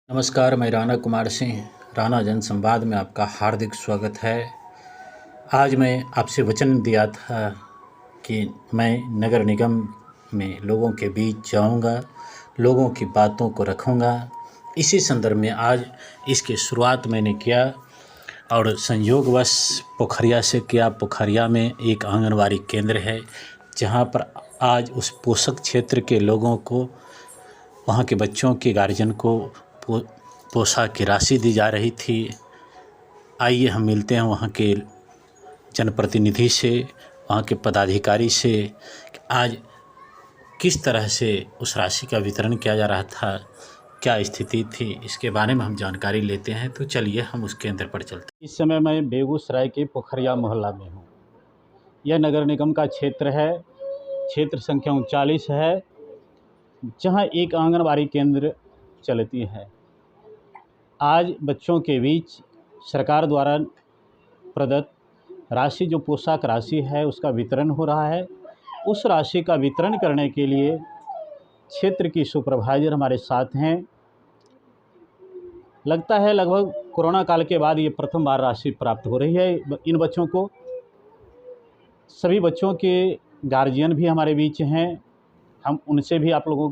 नमस्कार, मैं राणा कुमार सिंह, राणा जनसंवाद में आपका हार्दिक स्वागत है। आज मैं आपसे वचन दिया था कि मैं नगर निगम में लोगों के बीच जाऊंगा, लोगों की बातों को रखूंगा। इसी संदर्भ में आज इसकी शुरुआत मैंने किया और संयोगवश पोखरिया से किया। पोखरिया में एक आंगनवाड़ी केंद्र है, जहां पर आज उस पोषक क्षेत्र के लोगों को, वहाँ के बच्चों के गार्जियन को पोशाक की राशि दी जा रही थी। आइए हम मिलते हैं वहाँ के जनप्रतिनिधि से, वहाँ के पदाधिकारी से कि आज किस तरह से उस राशि का वितरण किया जा रहा था, क्या स्थिति थी, इसके बारे में हम जानकारी लेते हैं। तो चलिए हम उस केंद्र पर चलते हैं। इस समय मैं बेगूसराय के पोखरिया मोहल्ला में हूँ। यह नगर निगम का क्षेत्र है, क्षेत्र संख्या 39 है, जहाँ एक आंगनबाड़ी केंद्र चलती है। आज बच्चों के बीच सरकार द्वारा प्रदत्त राशि, जो पोशाक राशि है, उसका वितरण हो रहा है। उस राशि का वितरण करने के लिए क्षेत्र की सुपरवाइज़र हमारे साथ हैं। लगता है लगभग कोरोना काल के बाद ये प्रथम बार राशि प्राप्त हो रही है इन बच्चों को। सभी बच्चों के गार्जियन भी हमारे बीच हैं, हम उनसे भी आप लोगों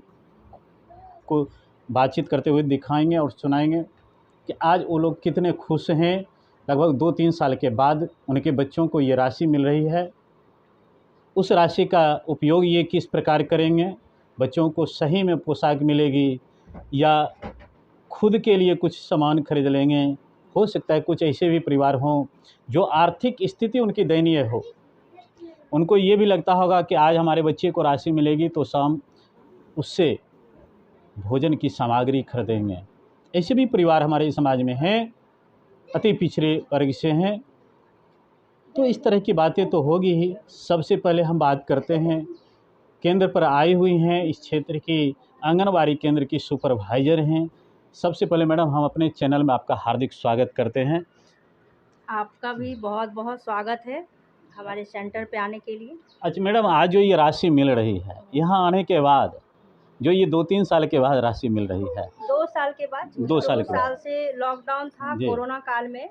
को बातचीत करते हुए दिखाएंगे और सुनाएंगे कि आज वो लोग कितने खुश हैं। लगभग 2-3 साल के बाद उनके बच्चों को ये राशि मिल रही है। उस राशि का उपयोग ये किस प्रकार करेंगे, बच्चों को सही में पोशाक मिलेगी या खुद के लिए कुछ सामान खरीद लेंगे। हो सकता है कुछ ऐसे भी परिवार हों जो आर्थिक स्थिति उनकी दयनीय हो, उनको ये भी लगता होगा कि आज हमारे बच्चे को राशि मिलेगी तो शाम उससे भोजन की सामग्री खरीदेंगे। ऐसे भी परिवार हमारे समाज में हैं, अति पिछड़े वर्ग से हैं। तो इस तरह की बातें तो होगी ही। सबसे पहले हम बात करते हैं, केंद्र पर आई हुई हैं इस क्षेत्र की आंगनबाड़ी केंद्र की सुपरवाइज़र हैं। सबसे पहले मैडम, हम अपने चैनल में आपका हार्दिक स्वागत करते हैं। आपका भी बहुत बहुत स्वागत है हमारे सेंटर पे आने के लिए। अच्छा मैडम, आज जो ये राशि मिल रही है यहाँ आने के बाद, जो ये 2-3 साल के बाद राशि मिल रही है, 2 साल के बाद, 2 साल 2 के बाद साल से लॉकडाउन था, जी, कोरोना काल में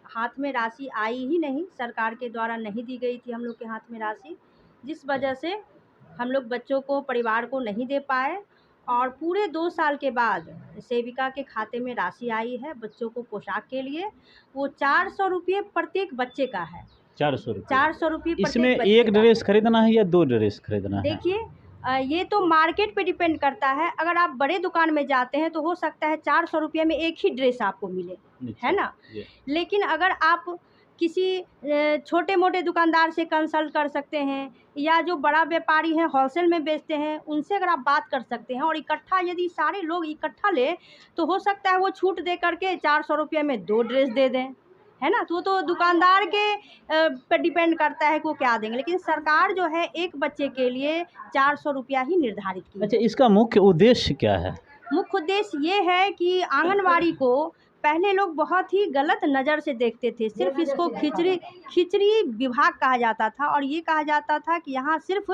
हाथ में राशि आई ही नहीं, सरकार के द्वारा नहीं दी गई थी हम लोग के हाथ में राशि, जिस वजह से हम लोग बच्चों को, परिवार को नहीं दे पाए। और पूरे 2 साल के बाद सेविका के खाते में राशि आई है बच्चों को पोशाक के लिए। वो 400 रुपये प्रत्येक बच्चे का है। 400 रुपये। 400 रुपये इसमें प्रत्येक बच्चे एक का। ड्रेस खरीदना है या 2 ड्रेस खरीदना है? देखिए, ये तो मार्केट पे डिपेंड करता है। अगर आप बड़े दुकान में जाते हैं तो हो सकता है 400 रुपये में एक ही ड्रेस आपको मिले, है ना? लेकिन अगर आप किसी छोटे मोटे दुकानदार से कंसल्ट कर सकते हैं, या जो बड़ा व्यापारी हैं होलसेल में बेचते हैं, उनसे अगर आप बात कर सकते हैं और इकट्ठा यदि सारे लोग इकट्ठा लें तो हो सकता है वो छूट दे करके 400 रुपये में 2 ड्रेस दे दें, है ना? तो दुकानदार के पे डिपेंड करता है कि वो क्या देंगे। लेकिन सरकार जो है एक बच्चे के लिए 400 रुपया ही निर्धारित की है। अच्छा, इसका मुख्य उद्देश्य क्या है? मुख्य उद्देश्य ये है कि आंगनवाड़ी को पहले लोग बहुत ही गलत नज़र से देखते थे। सिर्फ इसको खिचड़ी विभाग कहा जाता था और ये कहा जाता था कि यहाँ सिर्फ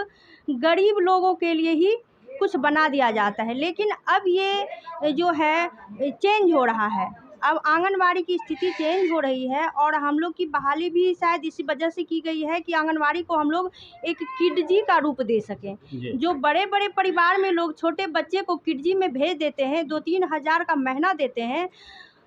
गरीब लोगों के लिए ही कुछ बना दिया जाता है। लेकिन अब ये जो है चेंज हो रहा है। अब आंगनवाड़ी की स्थिति चेंज हो रही है और हम लोग की बहाली भी शायद इसी वजह से की गई है कि आंगनवाड़ी को हम लोग एक किडजी का रूप दे सकें। जो बड़े बड़े परिवार में लोग छोटे बच्चे को किडजी में भेज देते हैं, 2-3 हज़ार का महीना देते हैं।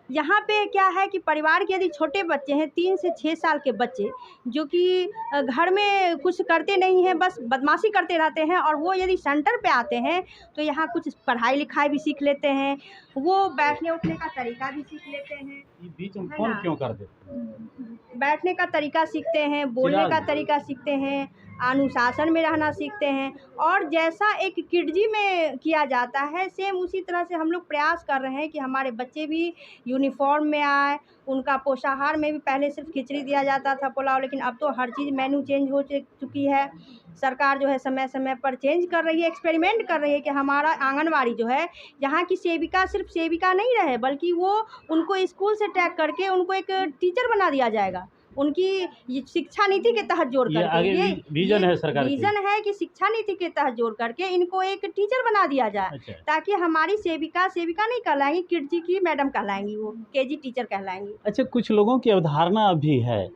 यहाँ पे क्या है कि परिवार के यदि छोटे बच्चे हैं, 3 से 6 साल के बच्चे, जो कि घर में कुछ करते नहीं हैं, बस बदमाशी करते रहते हैं, और वो यदि सेंटर पे आते हैं तो यहाँ कुछ पढ़ाई लिखाई भी सीख लेते हैं, वो बैठने उठने का तरीका भी सीख लेते हैं। बीच में फोन क्यों कर देते हैं? बैठने का तरीका सीखते हैं, बोलने का तरीका सीखते हैं, अनुशासन में रहना सीखते हैं। और जैसा एक किडजी में किया जाता है, सेम उसी तरह से हम लोग प्रयास कर रहे हैं कि हमारे बच्चे भी यूनिफॉर्म में आए। उनका पोषाहार में भी पहले सिर्फ खिचड़ी दिया जाता था, पुलाव, लेकिन अब तो हर चीज़ मेनू चेंज हो चुकी है। सरकार जो है समय समय पर चेंज कर रही है, एक्सपेरिमेंट कर रही है कि हमारा आंगनवाड़ी जो है, यहाँ की सेविका सिर्फ सेविका नहीं रहे, बल्कि वो उनको स्कूल से टैग करके उनको एक टीचर बना दिया जाएगा। उनकी ये शिक्षा नीति के तहत जोड़ ये करके आगे विजन है सरकार की। विजन है कि शिक्षा नीति के तहत जोड़ करके इनको एक टीचर बना दिया जाए। अच्छा। ताकि हमारी सेविका नहीं कहलाएंगी, किडजी की मैडम कहलाएंगी, वो केजी टीचर कहलाएंगी। अच्छा, कुछ लोगों की अवधारणा भी है,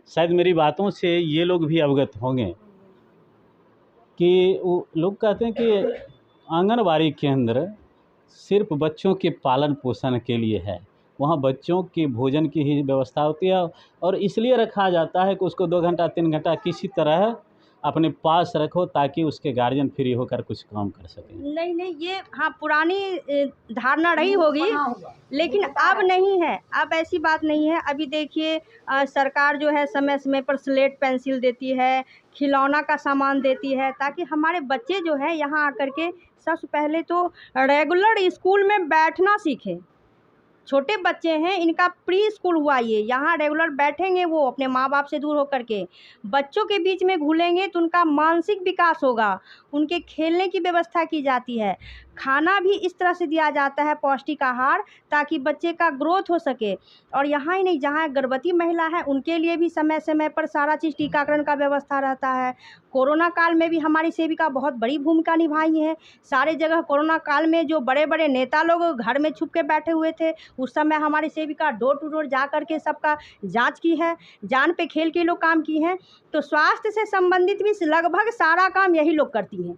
शायद मेरी बातों से ये लोग भी अवगत होंगे, कि वो लोग कहते हैं कि आंगनबाड़ी केंद्र सिर्फ बच्चों के पालन पोषण के लिए है, वहाँ बच्चों के भोजन की ही व्यवस्था होती है और इसलिए रखा जाता है कि उसको 2 घंटा 3 घंटा किसी तरह अपने पास रखो ताकि उसके गार्जियन फ्री होकर कुछ काम कर सकें। नहीं, ये हाँ पुरानी धारणा रही होगी, लेकिन अब नहीं है, अब ऐसी बात नहीं है। अभी देखिए सरकार जो है समय समय पर स्लेट पेंसिल देती है, खिलौना का सामान देती है, ताकि हमारे बच्चे जो है यहाँ आकर के सबसे पहले तो रेगुलर स्कूल में बैठना सीखें। छोटे बच्चे हैं, इनका प्री स्कूल हुआ ये, यहाँ रेगुलर बैठेंगे वो अपने माँ बाप से दूर होकर के, बच्चों के बीच में घुलेंगे तो उनका मानसिक विकास होगा, उनके खेलने की व्यवस्था की जाती है, खाना भी इस तरह से दिया जाता है पौष्टिक आहार, ताकि बच्चे का ग्रोथ हो सके। और यहाँ ही नहीं, जहाँ गर्भवती महिला है उनके लिए भी समय समय पर सारा चीज़ टीकाकरण का व्यवस्था रहता है। कोरोना काल में भी हमारी सेविका बहुत बड़ी भूमिका निभाई है। सारे जगह कोरोना काल में जो बड़े बड़े नेता लोग घर में छुप के बैठे हुए थे, उस समय हमारी सेविका डोर टू डोर जा कर के सबका जांच की है, जान पे खेल के लोग काम की हैं। तो स्वास्थ्य से संबंधित भी लगभग सारा काम यही लोग करती हैं।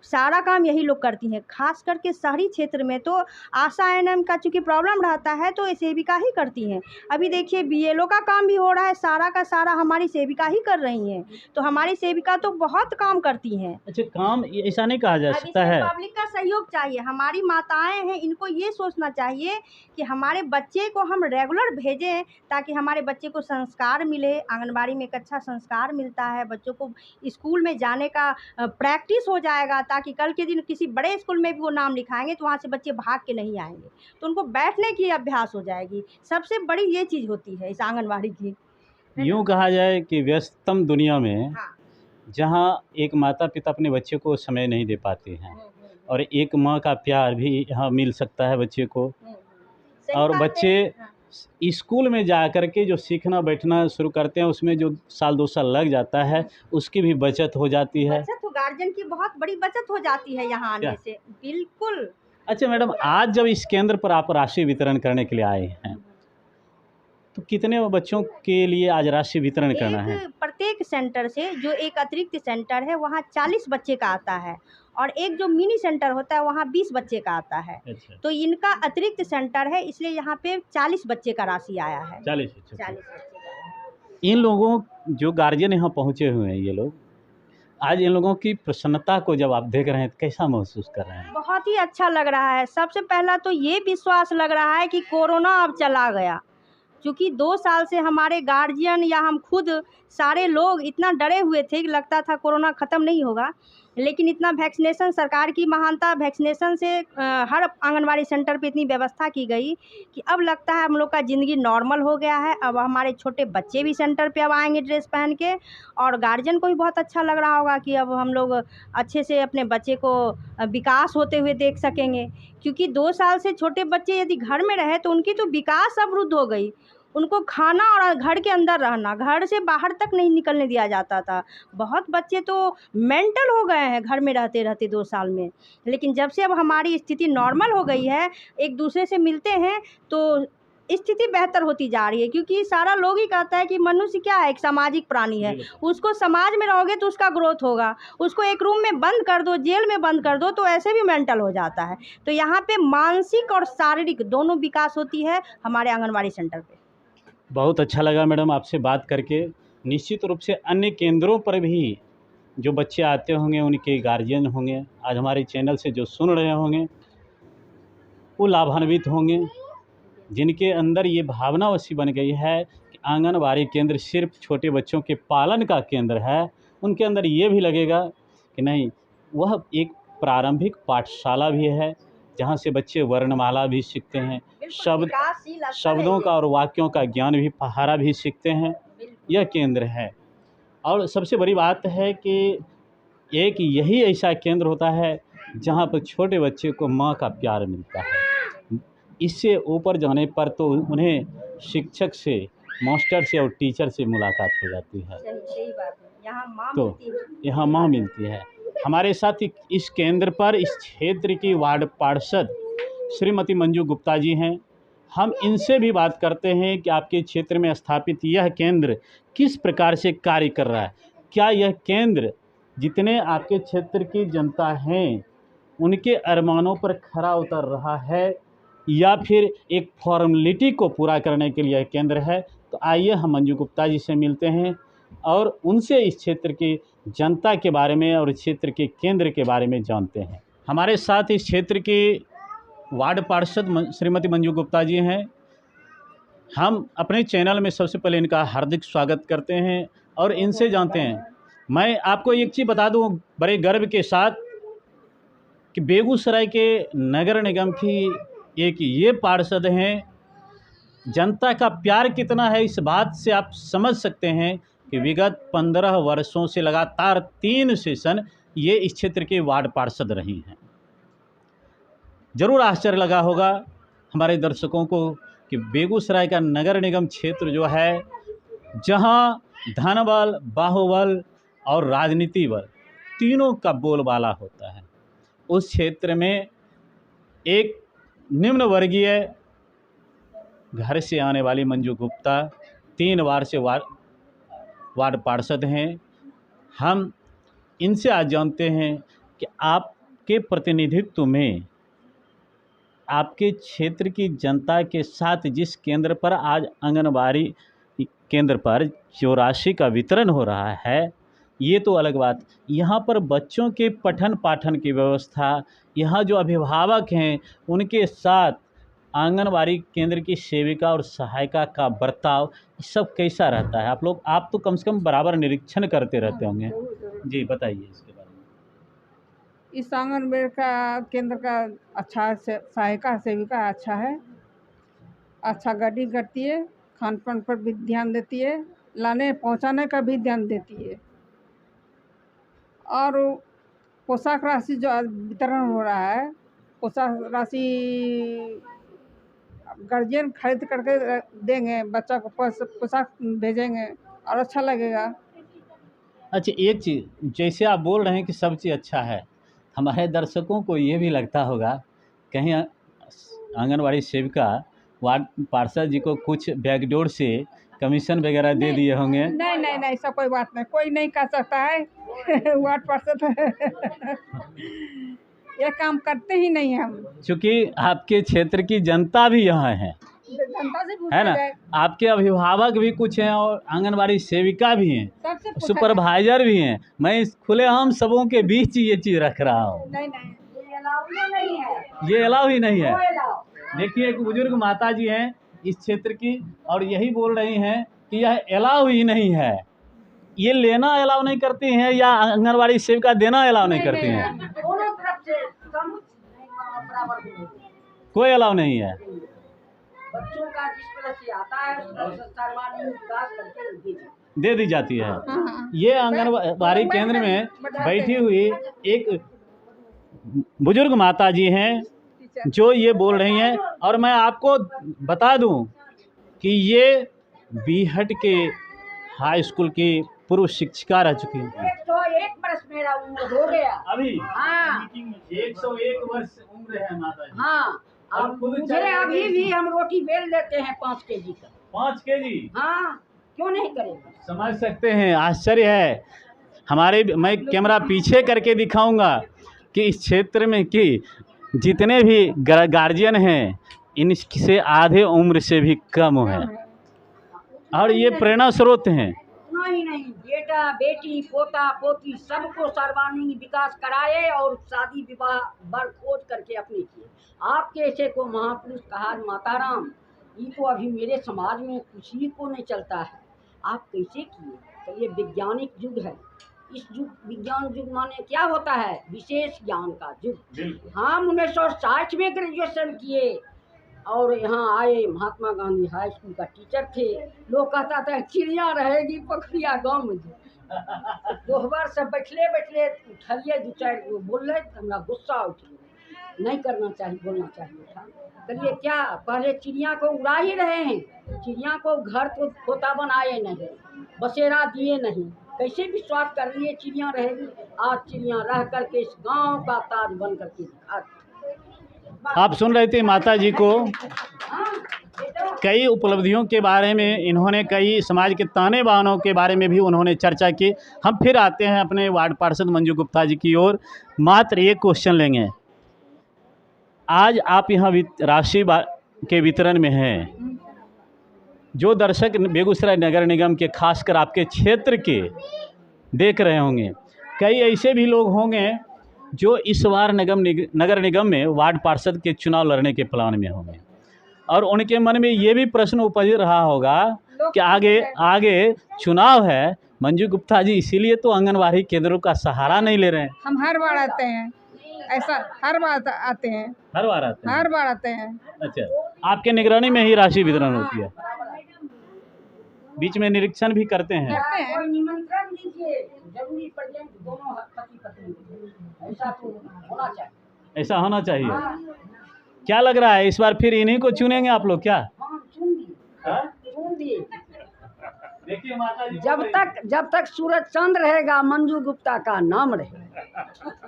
सारा काम यही लोग करती हैं। खास करके शहरी क्षेत्र में तो आशा एएनएम का चूँकि प्रॉब्लम रहता है तो ये सेविका ही करती हैं। अभी देखिए बीएलओ का काम भी हो रहा है, सारा का सारा हमारी सेविका ही कर रही हैं। तो हमारी सेविका तो बहुत काम करती हैं। अच्छा, काम ऐसा नहीं कहा जा सकता है, पब्लिक का सहयोग चाहिए। हमारी माताएं हैं, इनको ये सोचना चाहिए कि हमारे बच्चे को हम रेगुलर भेजें, ताकि हमारे बच्चे को संस्कार मिले। आंगनबाड़ी में एक अच्छा संस्कार मिलता है, बच्चों को स्कूल में जाने का प्रैक्टिस हो जाएगा, ताकि कल के दिन किसी बड़े स्कूल में भी वो नाम लिखाएंगे तो वहाँ से बच्चे भाग के नहीं आएंगे, तो उनको बैठने की अभ्यास हो जाएगी। सबसे बड़ी ये चीज़ होती है इस आंगनबाड़ी की। यूँ कहा जाए कि व्यस्ततम दुनिया में हाँ। जहाँ एक माता पिता अपने बच्चे को समय नहीं दे पाते हैं और एक माँ का प्यार भी यहाँ मिल सकता है बच्चे को, और बच्चे स्कूल में जा कर के जो सीखना बैठना शुरू करते हैं उसमें जो साल 2 साल लग जाता है उसकी भी बचत हो जाती है। बचत, तो गार्जियन की बहुत बड़ी बचत हो जाती है यहाँ आने से। बिल्कुल। अच्छा मैडम, आज जब इस केंद्र पर आप राशि वितरण करने के लिए आए हैं तो कितने बच्चों के लिए आज राशि वितरण करना है? प्रत्येक सेंटर से जो एक अतिरिक्त सेंटर है वहाँ 40 बच्चे का आता है, और एक जो मिनी सेंटर होता है वहाँ 20 बच्चे का आता है। अच्छा। तो इनका अतिरिक्त सेंटर है, इसलिए यहाँ पे 40 बच्चे का राशि आया है। 40 बच्चे का। इन लोगों जो गार्जियन यहाँ पहुँचे हुए हैं, ये लोग आज इन लोगों की प्रसन्नता को जब आप देख रहे हैं तो कैसा महसूस कर रहे हैं? बहुत ही अच्छा लग रहा है। सबसे पहला तो ये विश्वास लग रहा है कि कोरोना अब चला गया, क्योंकि 2 साल से हमारे गार्जियन या हम खुद सारे लोग इतना डरे हुए थे कि लगता था कोरोना ख़त्म नहीं होगा। लेकिन इतना वैक्सीनेशन, सरकार की महानता, वैक्सीनेशन से हर आंगनबाड़ी सेंटर पे इतनी व्यवस्था की गई कि अब लगता है हम लोग का ज़िंदगी नॉर्मल हो गया है। अब हमारे छोटे बच्चे भी सेंटर पे अब आएंगे ड्रेस पहन के, और गार्जियन को भी बहुत अच्छा लग रहा होगा कि अब हम लोग अच्छे से अपने बच्चे को विकास होते हुए देख सकेंगे। क्योंकि 2 साल से छोटे बच्चे यदि घर में रहे तो उनकी तो विकास अवरुद्ध हो गई। उनको खाना और घर के अंदर रहना, घर से बाहर तक नहीं निकलने दिया जाता था। बहुत बच्चे तो मेंटल हो गए हैं घर में रहते रहते 2 साल में। लेकिन जब से अब हमारी स्थिति नॉर्मल हो गई है, एक दूसरे से मिलते हैं, तो स्थिति बेहतर होती जा रही है। क्योंकि सारा लोग ही कहता है कि मनुष्य क्या है, एक सामाजिक प्राणी है। उसको समाज में रहोगे तो उसका ग्रोथ होगा। उसको एक रूम में बंद कर दो, जेल में बंद कर दो, तो ऐसे भी मेंटल हो जाता है। तो यहाँ पे मानसिक और शारीरिक दोनों विकास होती है हमारे आंगनबाड़ी सेंटर पे। बहुत अच्छा लगा मैडम आपसे बात करके। निश्चित रूप से अन्य केंद्रों पर भी जो बच्चे आते होंगे, उनके गार्जियन होंगे, आज हमारे चैनल से जो सुन रहे होंगे वो लाभान्वित होंगे, जिनके अंदर ये भावना वैसी बन गई है कि आंगनबाड़ी केंद्र सिर्फ छोटे बच्चों के पालन का केंद्र है। उनके अंदर ये भी लगेगा कि नहीं, वह एक प्रारंभिक पाठशाला भी है जहाँ से बच्चे वर्णमाला भी सीखते हैं, शब्दों का और वाक्यों का ज्ञान भी, पहाड़ा भी सीखते हैं। यह केंद्र है। और सबसे बड़ी बात है कि एक यही ऐसा केंद्र होता है जहाँ पर छोटे बच्चे को माँ का प्यार मिलता है। इससे ऊपर जाने पर तो उन्हें शिक्षक से मास्टर से और टीचर से मुलाकात हो जाती है। सही बात है। यहाँ माँ तो मिलती है। यहाँ माँ मिलती है। हमारे साथ इस केंद्र पर इस क्षेत्र की वार्ड पार्षद श्रीमती मंजू गुप्ता जी हैं। हम इनसे भी बात करते हैं कि आपके क्षेत्र में स्थापित यह केंद्र किस प्रकार से कार्य कर रहा है। क्या यह केंद्र जितने आपके क्षेत्र की जनता हैं उनके अरमानों पर खरा उतर रहा है या फिर एक फॉर्मेलिटी को पूरा करने के लिए यह केंद्र है। तो आइए हम मंजू गुप्ता जी से मिलते हैं और उनसे इस क्षेत्र की जनता के बारे में और इस क्षेत्र के केंद्र के बारे में जानते हैं। हमारे साथ इस क्षेत्र की वार्ड पार्षद श्रीमती मंजू गुप्ता जी हैं। हम अपने चैनल में सबसे पहले इनका हार्दिक स्वागत करते हैं और इनसे जानते हैं। मैं आपको एक चीज़ बता दूं बड़े गर्व के साथ कि बेगूसराय के नगर निगम की एक ये पार्षद हैं। जनता का प्यार कितना है इस बात से आप समझ सकते हैं कि विगत 15 वर्षों से लगातार 3 सेशन ये इस क्षेत्र के वार्ड पार्षद रही हैं। ज़रूर आश्चर्य लगा होगा हमारे दर्शकों को कि बेगूसराय का नगर निगम क्षेत्र जो है जहां धनबल, बाहुबल और राजनीति बल तीनों का बोलबाला होता है, उस क्षेत्र में एक निम्न वर्गीय घर से आने वाली मंजू गुप्ता 3 बार से वार्ड पार्षद हैं। हम इनसे आज जानते हैं कि आपके प्रतिनिधित्व में आपके क्षेत्र की जनता के साथ जिस केंद्र पर आज आंगनबाड़ी केंद्र पर जो राशि का वितरण हो रहा है, ये तो अलग बात। यहाँ पर बच्चों के पठन पाठन की व्यवस्था, यहाँ जो अभिभावक हैं उनके साथ आंगनबाड़ी केंद्र की सेविका और सहायिका का बर्ताव, ये सब कैसा रहता है? आप तो कम से कम बराबर निरीक्षण करते रहते होंगे। जी बताइए इसके बारे में। इस आंगनबाड़ी का केंद्र का अच्छा है, सहायिका सेविका अच्छा है, अच्छा गाइडिंग करती है, खान पान पर भी ध्यान देती है, लाने पहुंचाने का भी ध्यान देती है। और पोशाक राशि जो आज वितरण हो रहा है, पोशाक राशि गार्जियन खरीद करके देंगे, बच्चा को पोशाक भेजेंगे और अच्छा लगेगा। अच्छा, एक चीज़ जैसे आप बोल रहे हैं कि सब चीज़ अच्छा है, हमारे दर्शकों को ये भी लगता होगा कहीं आंगनबाड़ी सेविका वार्ड पार्षद जी को कुछ बैकडोर से कमीशन वगैरह दे दिए होंगे। नहीं नहीं नहीं, ऐसा कोई बात नहीं, कोई नहीं कर सकता है वार्ड पार्षद ये काम करते ही नहीं हम, क्योंकि आपके क्षेत्र की जनता भी यहाँ है, जनता से है ना। आपके अभिभावक भी कुछ हैं और आंगनबाड़ी सेविका भी हैं, सुपरवाइजर भी हैं। मैं इस खुलेआम सबों के बीच ये चीज़ रख रहा हूँ। नहीं नहीं, ये अलाउ ही नहीं है। देखिए एक बुजुर्ग माता जी हैं इस क्षेत्र की और यही बोल रही हैं कि यह अलाउ ही नहीं है। ये लेना अलाउ नहीं करती हैं या आंगनबाड़ी सेविका देना अलाउ नहीं करती हैं? दोनों तरफ से कोई अलाउ नहीं है। बच्चों का जिस तरह से आता है उस तरह से सर्वांगीण विकास करके दे दी जाती है। ये आंगनबाड़ी केंद्र में बैठी हुई एक बुजुर्ग माता जी हैं जो ये बोल रही हैं। और मैं आपको बता दूं कि ये बीहट के हाई स्कूल की पूर्व शिक्षिका रह चुकी हैं। 101 वर्ष मेरा उम्र हो गया अभी हाँ 101 वर्ष उम्र है माता जी। हाँ, और मुझे अभी भी हम रोटी बेल लेते हैं 5 केजी का। 5 केजी? हाँ, क्यों नहीं करेंगे। समझ सकते हैं, आश्चर्य है। मैं कैमरा पीछे करके दिखाऊंगा कि इस क्षेत्र में कि जितने भी गार्जियन हैं इनसे आधे उम्र से भी कम है और ये प्रेरणा स्रोत हैं। नहीं, बेटा बेटी पोता पोती सबको सर्वांगीण विकास कराए और शादी विवाह बर खोज करके अपने किए। आपके ऐसे को महापुरुष कहा माताराम, ये तो अभी मेरे समाज में कुछ ही को नहीं चलता है, आप कैसे किए? तो ये वैज्ञानिक युग है। इस युग विज्ञान युग माने क्या होता है? विशेष ज्ञान का युग। हम 1960 में ग्रेजुएशन किए और यहाँ आए। महात्मा गांधी हाई स्कूल का टीचर थे। लोग कहता था चिड़िया रहेगी पोखरिया गाँव में। दोहबर से बैठले उठलिए 2-4 गो बोल रहे, हमरा गुस्सा उठ गया। नहीं करना चाहिए, बोलना चाहिए था। करिए क्या, पहले चिड़िया को उड़ा ही रहे हैं, चिड़िया को घर को खोता बनाए नहीं, बसेरा दिए नहीं, कैसे विश्वास कर लिए चिड़िया रहेगी। आज चिड़िया रह करके इस गांव का ताज बन करके दिखा। आप सुन रहे थे माता जी को, कई उपलब्धियों के बारे में इन्होंने, कई समाज के ताने बानों के बारे में भी उन्होंने चर्चा की। हम फिर आते हैं अपने वार्ड पार्षद मंजू गुप्ता जी की ओर। मात्र एक क्वेश्चन लेंगे। आज आप यहाँ राशि के वितरण में हैं, जो दर्शक बेगूसराय नगर निगम के खासकर आपके क्षेत्र के देख रहे होंगे, कई ऐसे भी लोग होंगे जो इस बार नगर निगम में वार्ड पार्षद के चुनाव लड़ने के प्लान में होंगे, और उनके मन में ये भी प्रश्न उपज रहा होगा कि आगे चुनाव है, मंजू गुप्ता जी इसीलिए तो आंगनबाड़ी केंद्रों का सहारा नहीं ले रहे हैं। हम हर बार आते हैं, ऐसा हर बार आते हैं, हर बार आते हैं। हर बार आते हैं। अच्छा, आपके निगरानी में ही राशि वितरण होती है? बीच में निरीक्षण भी करते हैं? कोई निमंत्रण दीजिए, जरूरी पड़े दोनों पति पत्नी, ऐसा तो होना चाहिए। ऐसा होना चाहिए। क्या लग रहा है इस बार फिर इन्हीं को चुनेंगे आप लोग क्या? हाँ, चुन दिए। देखिए माता जी, जब तक सूरज चांद रहेगा, मंजू गुप्ता का नाम रहेगा।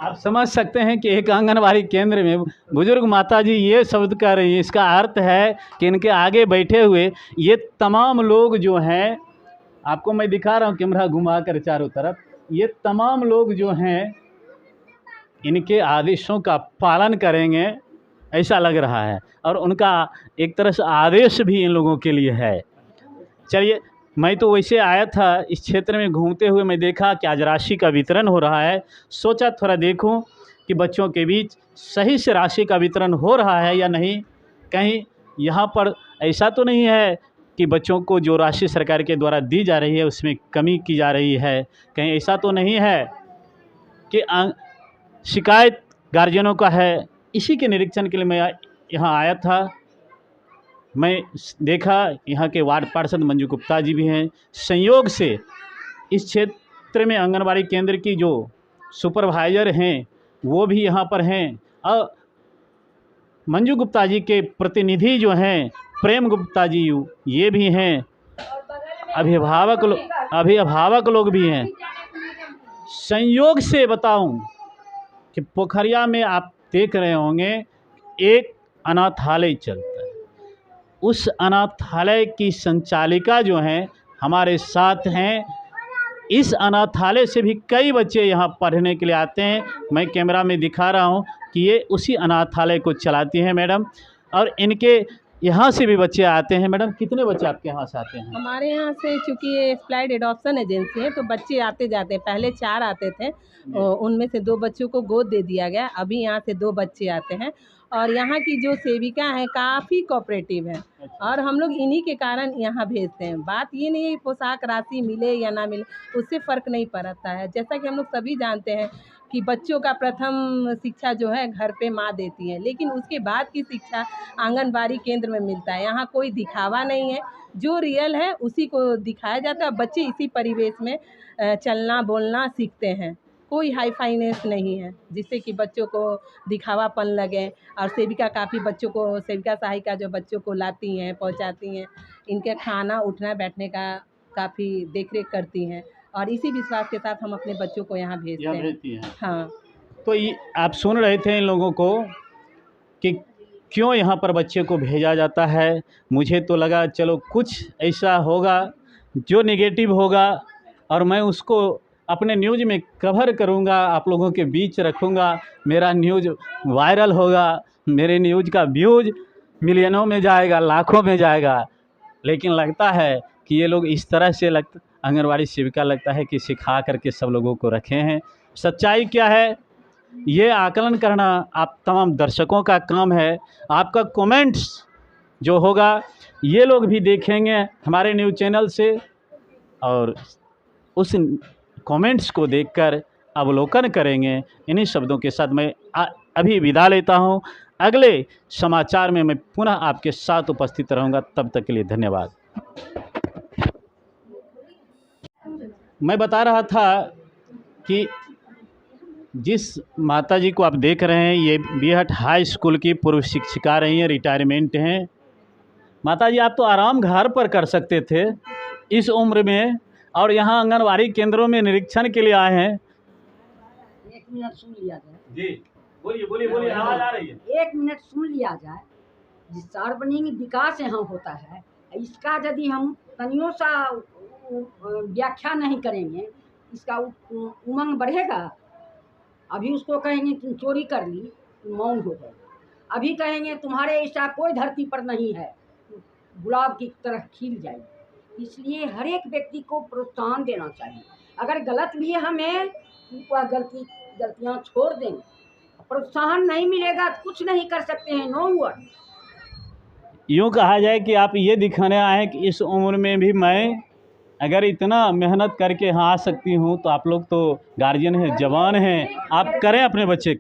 आप समझ सकते हैं कि एक आंगनबाड़ी केंद्र में बुजुर्ग माता जी ये शब्द कह रही हैं, इसका अर्थ है कि इनके आगे बैठे हुए ये तमाम लोग जो हैं, आपको मैं दिखा रहा हूँ कैमरा घुमा कर चारों तरफ, ये तमाम लोग जो हैं इनके आदेशों का पालन करेंगे ऐसा लग रहा है, और उनका एक तरह से आदेश भी इन लोगों के लिए है। चलिए, मैं तो वैसे आया था इस क्षेत्र में घूमते हुए, मैं देखा कि आज राशि का वितरण हो रहा है, सोचा थोड़ा देखूं कि बच्चों के बीच सही से राशि का वितरण हो रहा है या नहीं। कहीं यहाँ पर ऐसा तो नहीं है कि बच्चों को जो राशि सरकार के द्वारा दी जा रही है उसमें कमी की जा रही है, कहीं ऐसा तो नहीं है कि शिकायत गार्जियनों का है। इसी के निरीक्षण के लिए मैं यहाँ आया था। मैं देखा यहाँ के वार्ड पार्षद मंजू गुप्ता जी भी हैं, संयोग से इस क्षेत्र में आंगनबाड़ी केंद्र की जो सुपरवाइज़र हैं वो भी यहाँ पर हैं, और मंजू गुप्ता जी के प्रतिनिधि जो हैं प्रेम गुप्ता जी ये भी हैं, अभिभावक लोग भी हैं। संयोग से बताऊं कि पोखरिया में आप देख रहे होंगे एक अनाथालय चलता है, उस अनाथालय की संचालिका जो हैं हमारे साथ हैं। इस अनाथालय से भी कई बच्चे यहाँ पढ़ने के लिए आते हैं। मैं कैमरा में दिखा रहा हूँ कि ये उसी अनाथालय को चलाती हैं मैडम, और इनके यहाँ से भी बच्चे आते हैं। मैडम, कितने बच्चे आपके यहाँ से आते हैं? हमारे यहाँ से चूँकि ये स्प्लाइड एडॉप्शन एजेंसी है तो बच्चे आते जाते हैं। पहले 4 आते थे, उनमें से 2 बच्चों को गोद दे दिया गया, अभी यहाँ से 2 बच्चे आते हैं। और यहाँ की जो सेविका हैं काफ़ी कोऑपरेटिव है, और हम लोग इन्हीं के कारण यहाँ भेजते हैं। बात ये नहीं है पोशाक राशि मिले या ना मिले, उससे फ़र्क नहीं पड़ता है। जैसा कि हम लोग सभी जानते हैं कि बच्चों का प्रथम शिक्षा जो है घर पे माँ देती है, लेकिन उसके बाद की शिक्षा आंगनबाड़ी केंद्र में मिलता है। यहाँ कोई दिखावा नहीं है, जो रियल है उसी को दिखाया जाता है। बच्चे इसी परिवेश में चलना बोलना सीखते हैं। कोई हाई फाइनेस नहीं है जिससे कि बच्चों को दिखावापन लगे। और सेविका काफ़ी बच्चों को, सेविका सहायिका जो बच्चों को लाती हैं पहुंचाती हैं, इनके खाना उठना बैठने का काफ़ी देखरेख करती हैं, और इसी विश्वास के साथ हम अपने बच्चों को यहाँ भेजते हैं। हाँ, तो ये आप सुन रहे थे इन लोगों को कि क्यों यहाँ पर बच्चे को भेजा जाता है। मुझे तो लगा चलो कुछ ऐसा होगा जो नेगेटिव होगा, और मैं उसको अपने न्यूज़ में कवर करूँगा, आप लोगों के बीच रखूँगा, मेरा न्यूज़ वायरल होगा, मेरे न्यूज़ का व्यूज़ मिलियनों में जाएगा, लाखों में जाएगा। लेकिन लगता है कि ये लोग इस तरह से आंगनबाड़ी सेविका लगता है कि सिखा करके सब लोगों को रखे हैं। सच्चाई क्या है ये आकलन करना आप तमाम दर्शकों का काम है। आपका कमेंट्स जो होगा ये लोग भी देखेंगे हमारे न्यूज़ चैनल से, और उस कमेंट्स को देखकर अवलोकन करेंगे। इन्हीं शब्दों के साथ मैं अभी विदा लेता हूं। अगले समाचार में मैं पुनः आपके साथ उपस्थित रहूंगा। तब तक के लिए धन्यवाद। मैं बता रहा था कि जिस माता जी को आप देख रहे हैं ये बीहट हाई स्कूल की पूर्व शिक्षिका रही हैं, रिटायरमेंट हैं। माता जी आप तो आराम घर पर कर सकते थे इस उम्र में, और यहाँ आंगनवाड़ी केंद्रों में निरीक्षण के लिए आए हैं। 1 मिनट सुन लिया जाए। जी बोलिए बोलिए बोलिए, आवाज़ आ रही है। 1 मिनट सुन लिया जाए। जिस सार्वजनिक विकास यहाँ होता है, इसका यदि हम तनियों सा व्याख्या नहीं करेंगे, इसका उमंग बढ़ेगा। अभी उसको कहेंगे तुम चोरी कर ली, मौन हो गए। अभी कहेंगे तुम्हारे ऐसा कोई धरती पर नहीं है, गुलाब की तरह खिल जाएगी। इसलिए हर एक व्यक्ति को प्रोत्साहन देना चाहिए। अगर गलत भी हमें वह गलतियाँ छोड़ दें, प्रोत्साहन नहीं मिलेगा तो कुछ नहीं कर सकते हैं। No word. यूँ कहा जाए कि आप ये दिखाने आए हैं कि इस उम्र में भी मैं अगर इतना मेहनत करके यहाँ आ सकती हूँ, तो आप लोग तो गार्जियन हैं, जवान हैं, आप करें अपने बच्चे